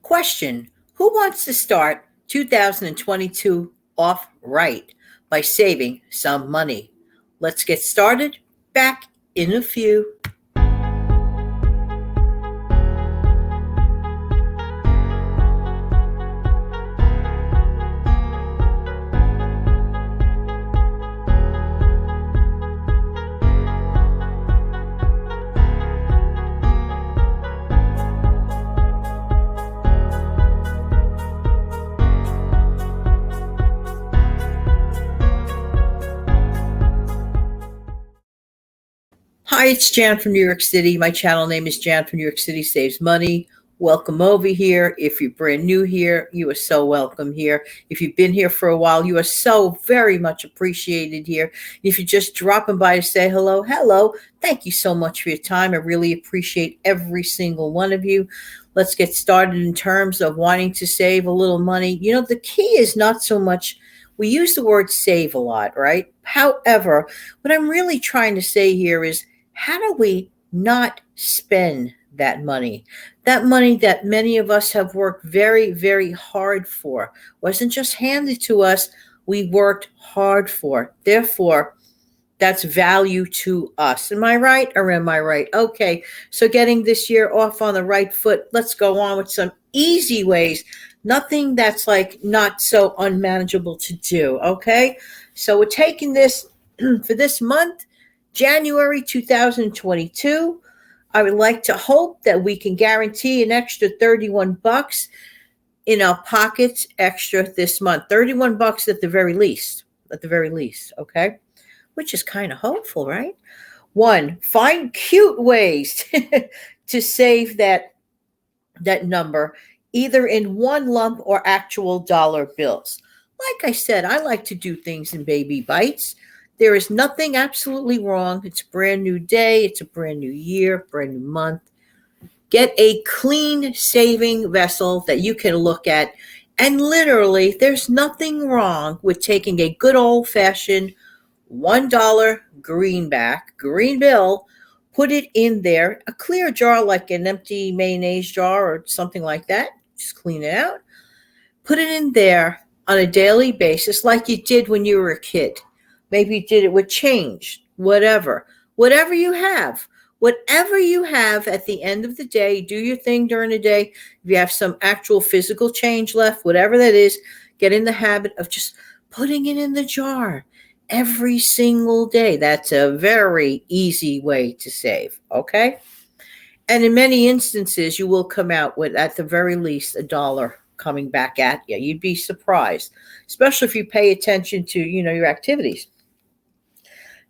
Question: who wants to start 2022 off right by saving some money? Let's get started. Back in a few. Hi, it's Jan from New York City. My channel name is Jan from New York City Saves Money. Welcome over here. If you're brand new here, you are so welcome here. If you've been here for a while, you are so very much appreciated here. If you're just dropping by to say hello, thank you so much for your time. I really appreciate every single one of you. Let's get started in terms of wanting to save a little money. You know, the key is not so much, we use the word save a lot, right? However, what I'm really trying to say here is, how do we not spend that money? That money that many of us have worked very, very hard for. Wasn't just handed to us, we worked hard for. Therefore, that's value to us. Am I right or am I right? Okay, so getting this year off on the right foot, let's go on with some easy ways. Nothing that's like not so unmanageable to do, okay? So we're taking this for this month, January 2022. I would like to hope that we can guarantee an extra 31 bucks in our pockets extra this month. 31 bucks at the very least, okay? Which is kind of hopeful, right? One, find cute ways to save that number, either in one lump or actual dollar bills. Like I said, I like to do things in baby bites. There is nothing absolutely wrong. It's a brand new day. It's a brand new year, brand new month. Get a clean saving vessel that you can look at. And literally, there's nothing wrong with taking a good old-fashioned $1 green bill, put it in there, a clear jar like an empty mayonnaise jar or something like that. Just clean it out. Put it in there on a daily basis like you did when you were a kid. Maybe you did it with change, whatever you have. Whatever you have at the end of the day, do your thing during the day. If you have some actual physical change left, whatever that is, get in the habit of just putting it in the jar every single day. That's a very easy way to save, okay? And in many instances, you will come out with, at the very least, $1 coming back at you. You'd be surprised, especially if you pay attention to, your activities.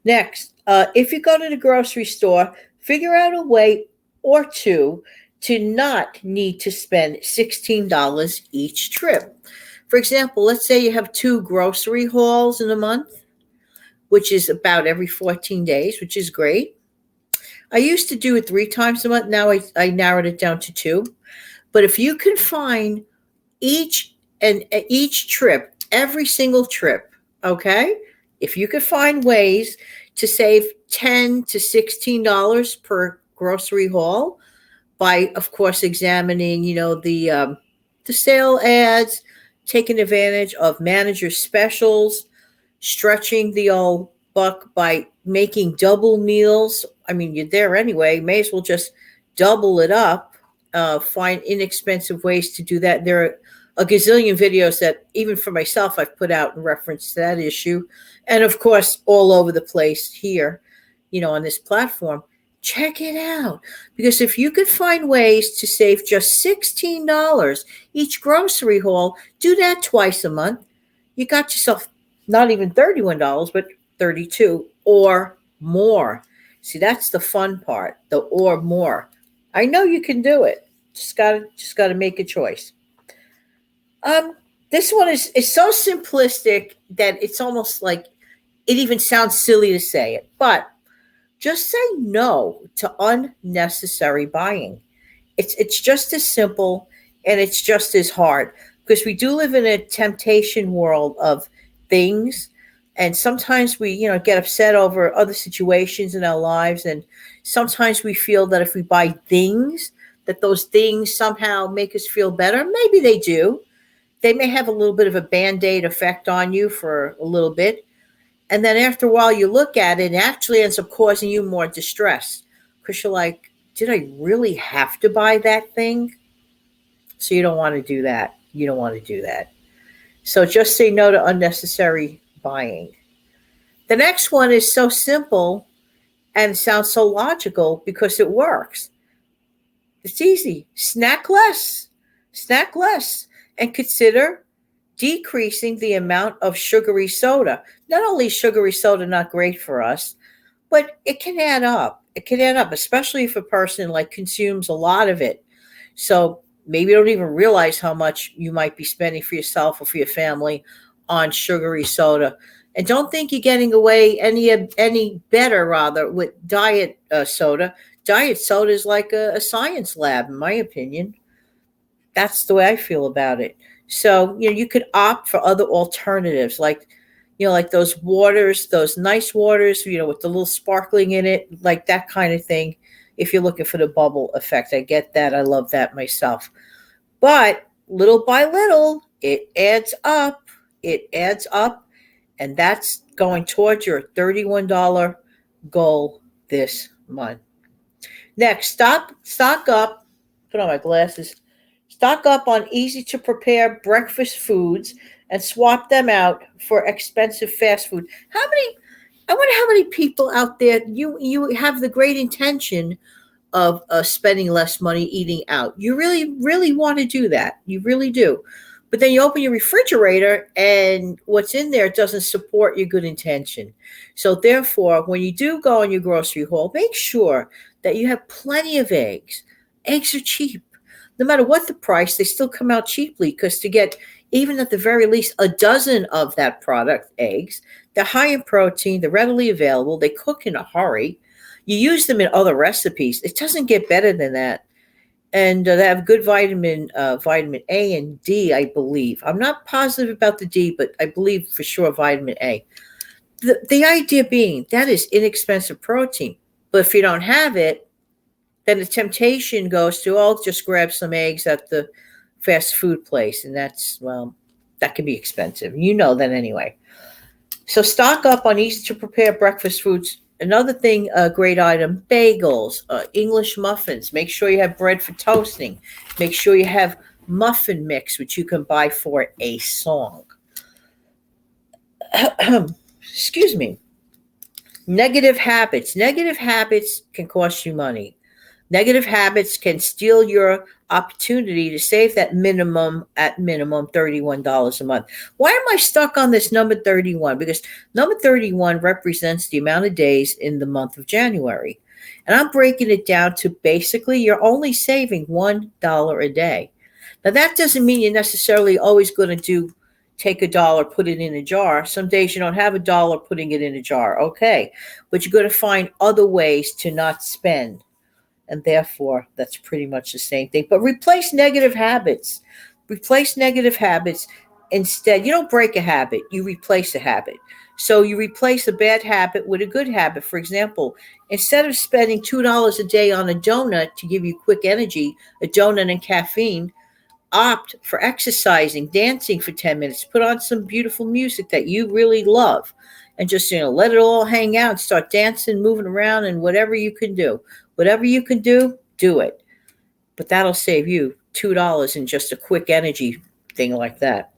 Next, if you go to the grocery store, figure out a way or two to not need to spend $16 each trip. For example, let's say you have 2 grocery hauls in a month, which is about every 14 days, which is great. I used to do it 3 times a month. Now I narrowed it down to 2. But if you can find each trip, every single trip, okay? If you could find ways to save $10 to $16 per grocery haul by, of course, examining, the sale ads, taking advantage of manager specials, stretching the old buck by making double meals. I mean, you're there anyway. May as well just double it up. Find inexpensive ways to do that. There are a gazillion videos that even for myself I've put out in reference to that issue. And of course, all over the place here, on this platform. Check it out. Because if you could find ways to save just $16 each grocery haul, do that twice a month. You got yourself not even $31, but $32 or more. See, that's the fun part, the or more. I know you can do it. Just gotta make a choice. This one is so simplistic that it's almost like it even sounds silly to say it, but just say no to unnecessary buying. It's just as simple and it's just as hard because we do live in a temptation world of things. And sometimes we, get upset over other situations in our lives. And sometimes we feel that if we buy things, that those things somehow make us feel better. Maybe they do. They may have a little bit of a band-aid effect on you for a little bit. And then after a while, you look at it, and it actually ends up causing you more distress because you're like, did I really have to buy that thing? So you don't want to do that. You don't want to do that. So just say no to unnecessary buying. The next one is so simple and sounds so logical because it works. It's easy. Snack less. Snack less. And consider decreasing the amount of sugary soda. Not only is sugary soda not great for us, but it can add up. It can add up, especially if a person like consumes a lot of it. So maybe you don't even realize how much you might be spending for yourself or for your family on sugary soda. And don't think you're getting away any better, rather, with diet soda. Diet soda is like a science lab, in my opinion. That's the way I feel about it. So, you could opt for other alternatives, like, like those waters, those nice waters, with the little sparkling in it, like that kind of thing. If you're looking for the bubble effect, I get that. I love that myself. But little by little, it adds up. It adds up. And that's going towards your $31 goal this month. Next, stock up. Put on my glasses. Stock up on easy to prepare breakfast foods and swap them out for expensive fast food. I wonder how many people out there, you have the great intention of spending less money eating out. You really, really want to do that. You really do. But then you open your refrigerator and what's in there doesn't support your good intention. So therefore, when you do go on your grocery haul, make sure that you have plenty of eggs. Eggs are cheap. No matter what the price, they still come out cheaply because to get, even at the very least, a dozen of that product, eggs, they're high in protein, they're readily available, they cook in a hurry. You use them in other recipes. It doesn't get better than that. And they have good vitamin A and D, I believe. I'm not positive about the D, but I believe for sure vitamin A. The idea being that is inexpensive protein. But if you don't have it, then the temptation goes to, I'll just grab some eggs at the fast food place. And that can be expensive. You know that anyway. So stock up on easy to prepare breakfast foods. Another thing, a great item, bagels, English muffins. Make sure you have bread for toasting. Make sure you have muffin mix, which you can buy for a song. Excuse me. Negative habits. Negative habits can cost you money. Negative habits can steal your opportunity to save that minimum $31 a month. Why am I stuck on this number 31? Because number 31 represents the amount of days in the month of January. And I'm breaking it down to basically you're only saving $1 a day. Now that doesn't mean you're necessarily always going to take $1, put it in a jar. Some days you don't have $1 putting it in a jar. Okay. But you're going to find other ways to not spend. And therefore, that's pretty much the same thing. But replace negative habits. Replace negative habits. Instead, you don't break a habit, you replace a habit. So you replace a bad habit with a good habit. For example, instead of spending $2 a day on a donut to give you quick energy, a donut and caffeine, opt for exercising, dancing for 10 minutes. Put on some beautiful music that you really love. And just, let it all hang out. Start dancing, moving around, and whatever you can do. Whatever you can do, do it. But that'll save you $2 in just a quick energy thing like that.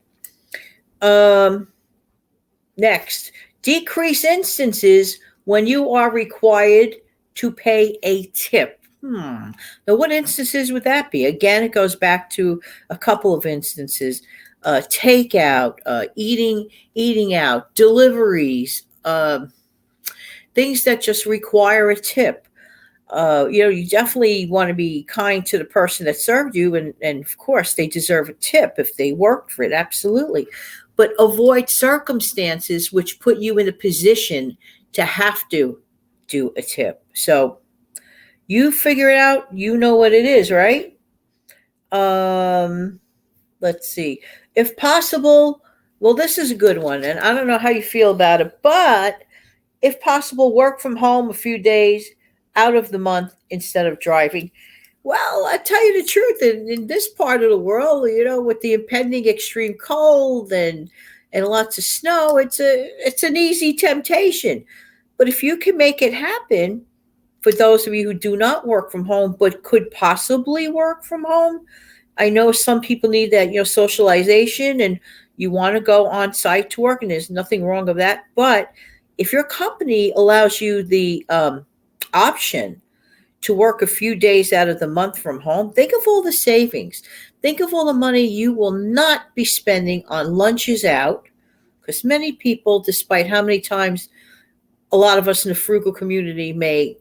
Next, decrease instances when you are required to pay a tip. Now, what instances would that be? Again, it goes back to a couple of instances. Takeout, eating out, deliveries, things that just require a tip. You definitely want to be kind to the person that served you. And of course, they deserve a tip if they worked for it. Absolutely. But avoid circumstances which put you in a position to have to do a tip. So you figure it out. You know what it is, right? Let's see. If possible, well, this is a good one. And I don't know how you feel about it, but if possible, work from home a few days out of the month instead of driving. Well, I tell you the truth, in this part of the world, with the impending extreme cold and lots of snow, it's an easy temptation. But if you can make it happen, for those of you who do not work from home but could possibly work from home, I know some people need that, socialization, and you want to go on site to work, and there's nothing wrong with that. But if your company allows you the option to work a few days out of the month from home, think of all the savings. Think of all the money you will not be spending on lunches out, because many people, despite how many times a lot of us in the frugal community may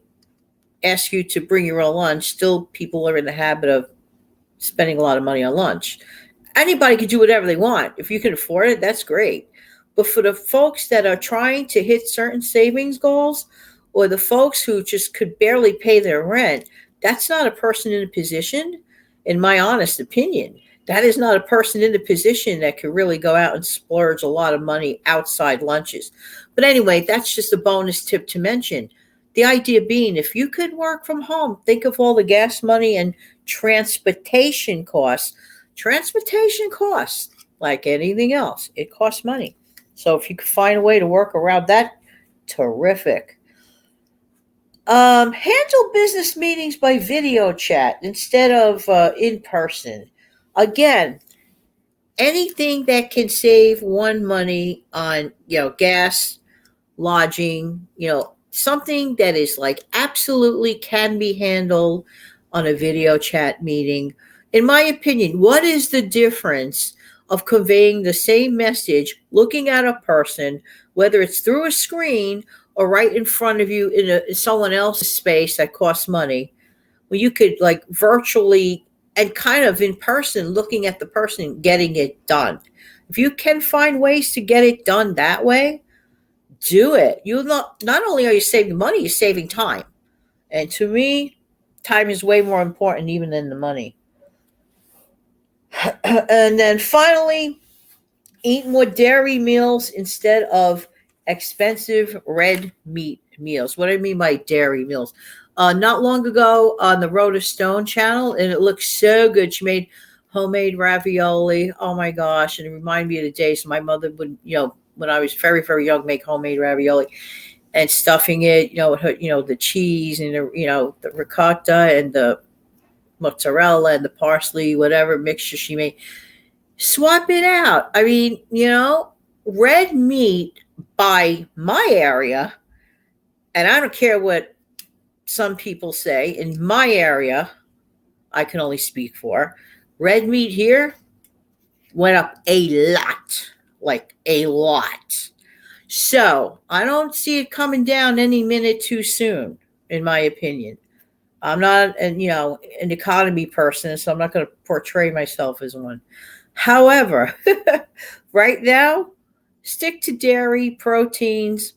ask you to bring your own lunch, still people are in the habit of spending a lot of money on lunch. Anybody can do whatever they want. If you can afford it, that's great. But for the folks that are trying to hit certain savings goals, or the folks who just could barely pay their rent, that's not a person in a position, in my honest opinion. That is not a person in a position that could really go out and splurge a lot of money outside lunches. But anyway, that's just a bonus tip to mention. The idea being, if you could work from home, think of all the gas money and transportation costs. Transportation costs, like anything else, it costs money. So if you could find a way to work around that, terrific. Handle business meetings by video chat instead of in person. Again, anything that can save one money on, gas, lodging, something that is like absolutely can be handled on a video chat meeting. In my opinion, what is the difference of conveying the same message, looking at a person, whether it's through a screen or right in front of you in someone else's space that costs money, where you could like virtually and kind of in person looking at the person getting it done. If you can find ways to get it done that way, do it. You not only are you saving money, you're saving time. And to me, time is way more important even than the money. And then finally, eat more dairy meals instead of expensive red meat meals. What do I mean by dairy meals? Not long ago on the Rhoda Stone channel, and it looks so good. She made homemade ravioli. Oh my gosh. And it reminded me of the days my mother would, when I was very, very young, make homemade ravioli and stuffing it, with her, the cheese and the ricotta and the mozzarella and the parsley, whatever mixture she made. Swap it out. I mean, red meat by my area, and I don't care what some people say, in my area, I can only speak for, red meat here went up a lot, like a lot. So I don't see it coming down any minute too soon, in my opinion. I'm not an economy person, so I'm not going to portray myself as one. However, right now, stick to dairy, proteins,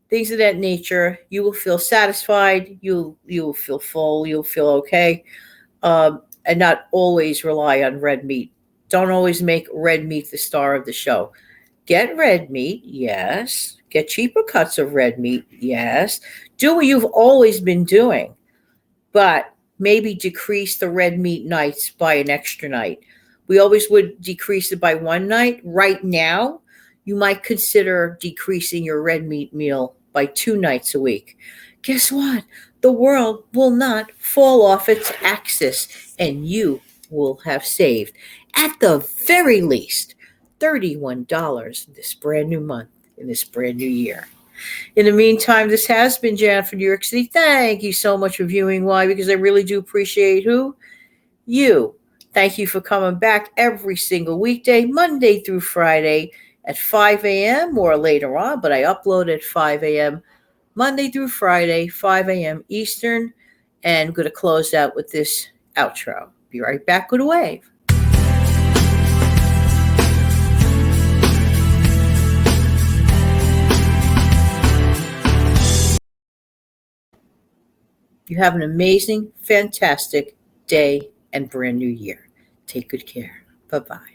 things of that nature. You will feel satisfied. You'll feel full. You'll feel okay, and not always rely on red meat. Don't always make red meat the star of the show. Get red meat, yes. Get cheaper cuts of red meat, yes. Do what you've always been doing, but maybe decrease the red meat nights by an extra night. We always would decrease it by one night. Right now, you might consider decreasing your red meat meal by 2 nights a week. Guess what? The world will not fall off its axis, and you will have saved, at the very least, $31 this brand new month, in this brand new year. In the meantime, this has been Jan from New York City. Thank you so much for viewing. Why? Because I really do appreciate who? You. Thank you for coming back every single weekday, Monday through Friday at 5 a.m. or later on, but I upload at 5 a.m. Monday through Friday, 5 a.m. Eastern. And I'm going to close out with this outro. Be right back with a wave. You have an amazing, fantastic day and brand new year. Take good care. Bye-bye.